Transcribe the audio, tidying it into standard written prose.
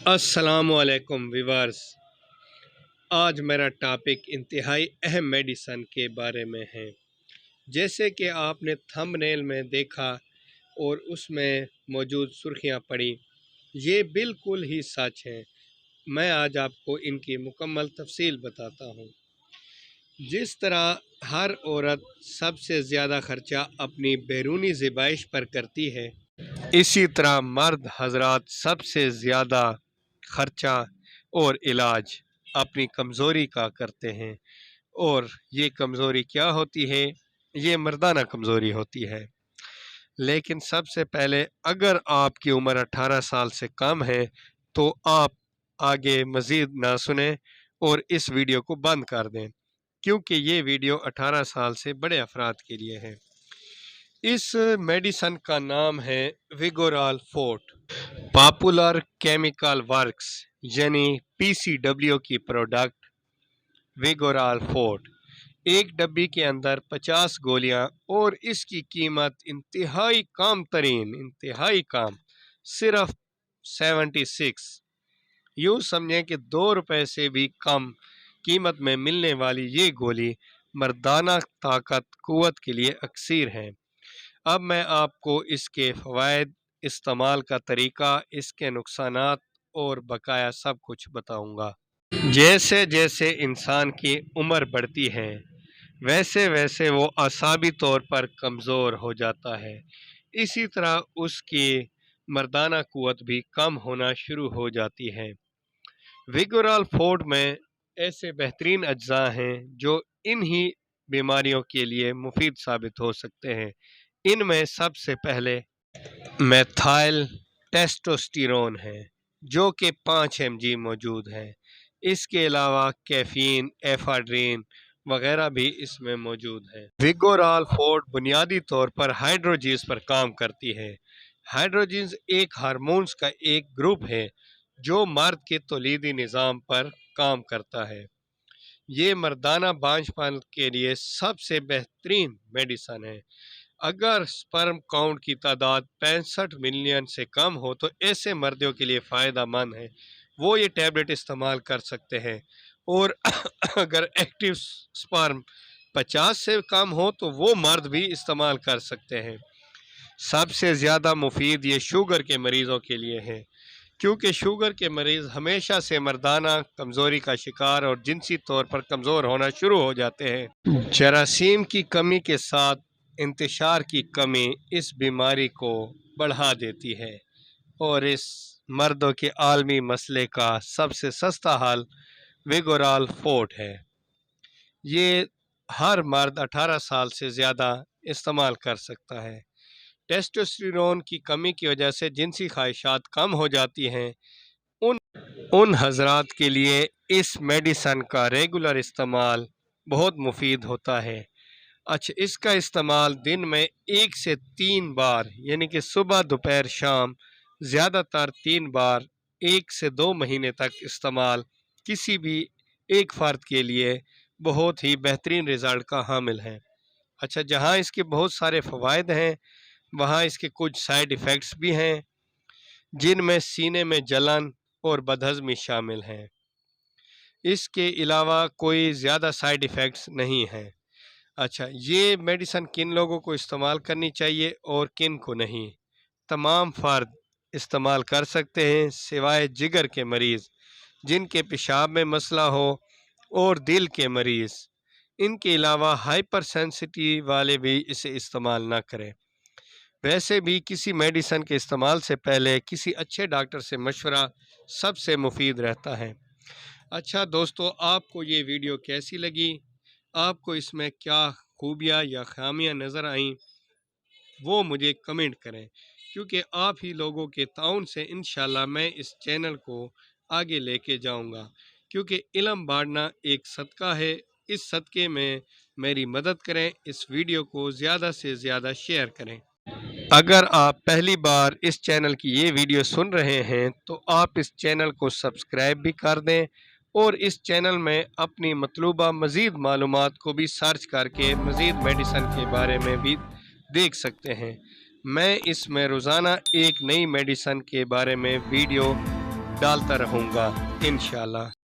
अस्सलामुअलैकुम व्यूअर्स। आज मेरा टॉपिक इंतहाई अहम मेडिसन के बारे में है। जैसे कि आपने थंबनेल में देखा और उसमें मौजूद सुर्खियां पढ़ी, ये बिल्कुल ही सच है। मैं आज आपको इनकी मुकम्मल तफसील बताता हूँ। जिस तरह हर औरत सबसे ज़्यादा खर्चा अपनी बैरूनी ज़िबाइश पर करती है, इसी तरह मर्द हजरात सबसे ज़्यादा खर्चा और इलाज अपनी कमज़ोरी का करते हैं। और ये कमज़ोरी क्या होती है? ये मर्दाना कमज़ोरी होती है। लेकिन सबसे पहले, अगर आपकी उम्र 18 साल से कम है तो आप आगे मज़ीद ना सुने और इस वीडियो को बंद कर दें, क्योंकि ये वीडियो 18 साल से बड़े अफराद के लिए है। इस मेडिसन का नाम है विगोराल फोर्ट। पॉपुलर केमिकल वर्क्स यानी PCW की प्रोडक्ट विगोराल फोर्ट। एक डब्बी के अंदर 50 गोलियां और इसकी कीमत इंतहाई कम सिर्फ 76। यूँ समझें कि 2 रुपए से भी कम कीमत में मिलने वाली ये गोली मर्दाना ताकत कुव्वत के लिए अक्सीर है। अब मैं आपको इसके फ़वाइद, इस्तेमाल का तरीका, इसके नुकसानात और बकाया सब कुछ बताऊंगा। जैसे जैसे इंसान की उम्र बढ़ती है, वैसे वैसे वो असाबी तौर पर कमज़ोर हो जाता है। इसी तरह उसकी मर्दाना कुव्वत भी कम होना शुरू हो जाती है। विगोराल फोर्ट में ऐसे बेहतरीन अज्जा हैं जो इन्हीं बीमारियों के लिए मुफीद साबित हो सकते हैं। इनमें सबसे पहले मेथाइल टेस्टोस्टेरोन है, जो कि 5 mg मौजूद है। इसके अलावा कैफीन, एफाड्रीन वगैरह भी इसमें मौजूद है। विगोराल फोर्ट बुनियादी तौर पर हाइड्रोजीन्स पर काम करती है। हाइड्रोजीन्स एक हार्मोन्स का एक ग्रुप है जो मर्द के तौलीदी निज़ाम पर काम करता है। ये मर्दाना बांझपन के लिए सबसे बेहतरीन मेडिसन है। अगर स्पर्म काउंट की तादाद 65 मिलियन से कम हो तो ऐसे मर्दों के लिए फ़ायदा मंद है, वो ये टैबलेट इस्तेमाल कर सकते हैं। और अगर एक्टिव स्पर्म 50 से कम हो तो वो मर्द भी इस्तेमाल कर सकते हैं। सबसे ज़्यादा मुफीद ये शुगर के मरीज़ों के लिए है, क्योंकि शुगर के मरीज़ हमेशा से मर्दाना कमज़ोरी का शिकार और जिनसी तौर पर कमज़ोर होना शुरू हो जाते हैं। जरासीम की कमी के साथ इंतशार की कमी इस बीमारी को बढ़ा देती है और इस मर्दों के आलमी मसले का सबसे सस्ता हल विगोराल फोर्ट है। ये हर मर्द 18 साल से ज़्यादा इस्तेमाल कर सकता है। टेस्टोस्टेरोन की कमी की वजह से जिनसी ख्वाहिशात कम हो जाती हैं। उन हजरात के लिए इस मेडिसन का रेगुलर इस्तेमाल बहुत मुफीद होता है। अच्छा, इसका इस्तेमाल दिन में 1 से 3 बार यानी कि सुबह, दोपहर, शाम, ज़्यादातर 3 बार 1 से 2 महीने तक इस्तेमाल किसी भी एक फ़र्द के लिए बहुत ही बेहतरीन रिज़ल्ट का हामिल है। अच्छा, जहाँ इसके बहुत सारे फ़वाइद हैं, वहाँ इसके कुछ साइड इफ़ेक्ट्स भी हैं, जिनमें सीने में जलन और बदहज़मी शामिल हैं। इसके अलावा कोई ज़्यादा साइड इफ़ेक्ट्स नहीं हैं। अच्छा, ये मेडिसन किन लोगों को इस्तेमाल करनी चाहिए और किन को नहीं? तमाम फ़र्द इस्तेमाल कर सकते हैं सिवाय जिगर के मरीज़, जिनके पेशाब में मसला हो, और दिल के मरीज़। इनके अलावा हाइपर सेंसिटिविटी वाले भी इसे इस्तेमाल ना करें। वैसे भी किसी मेडिसन के इस्तेमाल से पहले किसी अच्छे डॉक्टर से मशवरा सबसे मुफीद रहता है। अच्छा दोस्तों, आपको ये वीडियो कैसी लगी? आपको इसमें क्या खूबियाँ या खामियाँ नज़र आईं, वो मुझे कमेंट करें, क्योंकि आप ही लोगों के ताउन से इंशाल्लाह मैं इस चैनल को आगे लेके जाऊंगा, क्योंकि इल्म बांटना एक सदका है। इस सदक़े में मेरी मदद करें, इस वीडियो को ज़्यादा से ज़्यादा शेयर करें। अगर आप पहली बार इस चैनल की ये वीडियो सुन रहे हैं तो आप इस चैनल को सब्सक्राइब भी कर दें और इस चैनल में अपनी मतलूबा मज़ीद मालूमात को भी सर्च करके मज़ीद मेडिसन के बारे में भी देख सकते हैं। मैं इसमें रोज़ाना एक नई मेडिसन के बारे में वीडियो ڈالتا رہوں گا انشاءاللہ۔